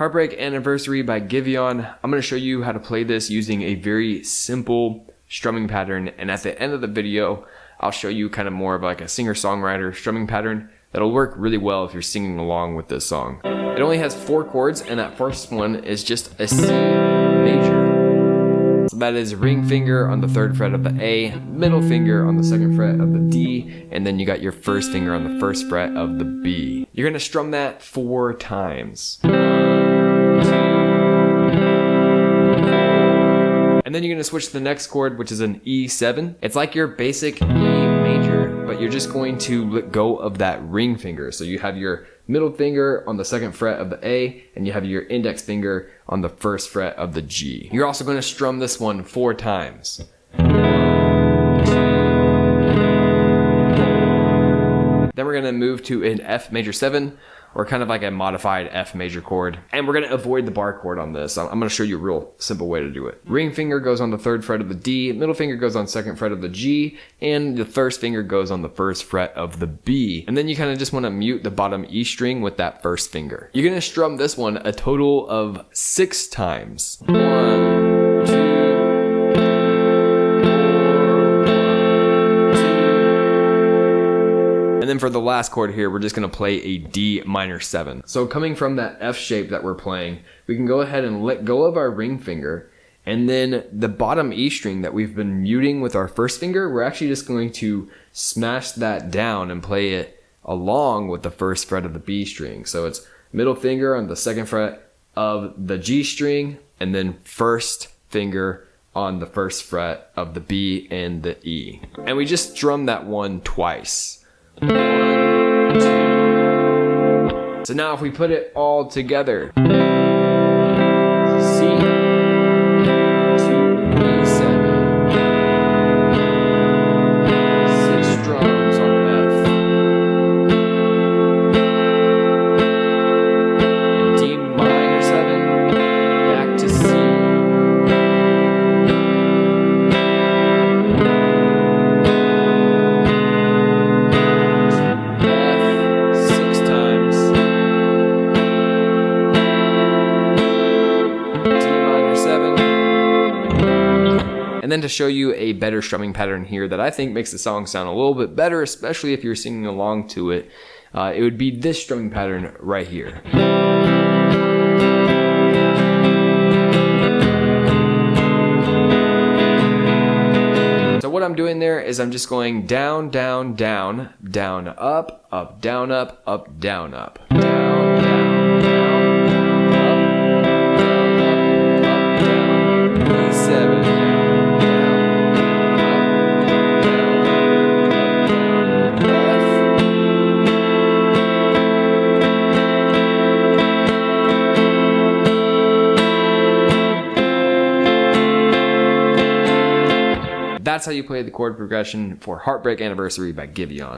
Heartbreak Anniversary by Giveon. I'm going to show you how to play this using a very simple strumming pattern, and at the end of the video I'll show you kind of more of like a singer-songwriter strumming pattern that'll work really well if you're singing along with this song. It only has 4 chords, and that first one is just a C major. So that is ring finger on the 3rd fret of the A, middle finger on the 2nd fret of the D, and then you got your first finger on the 1st fret of the B. You're gonna strum that 4 times. And then you're gonna switch to the next chord, which is an E7. It's like your basic E major, but you're just going to let go of that ring finger. So you have your middle finger on the 2nd fret of the A, and you have your index finger on the 1st fret of the G. You're also gonna strum this one 4 times. 1, 2, 3. Then we're gonna move to an F major 7, or kind of like a modified F major chord. And we're gonna avoid the bar chord on this. I'm gonna show you a real simple way to do it. Ring finger goes on the 3rd fret of the D, middle finger goes on 2nd fret of the G, and the first finger goes on the 1st fret of the B. And then you kind of just wanna mute the bottom E string with that first finger. You're gonna strum this one a total of 6 times. 1, 2, and then for the last chord here, we're just gonna play a D minor 7. So coming from that F shape that we're playing, we can go ahead and let go of our ring finger, and then the bottom E string that we've been muting with our first finger, we're actually just going to smash that down and play it along with the 1st fret of the B string. So it's middle finger on the 2nd fret of the G string, and then first finger on the 1st fret of the B and the E. And we just strum that one twice. 1, 2. So now if we put it all together, C to E7, 6 strums on F, and D minor 7, back to C. And then to show you a better strumming pattern here that I think makes the song sound a little bit better, especially if you're singing along to it, it would be this strumming pattern right here. So what I'm doing there is I'm just going down, down, down, down, up, up, down, up, up, down, up. Down, down, down, up, down, up, down, E7. That's how you play the chord progression for Heartbreak Anniversary by Giveon.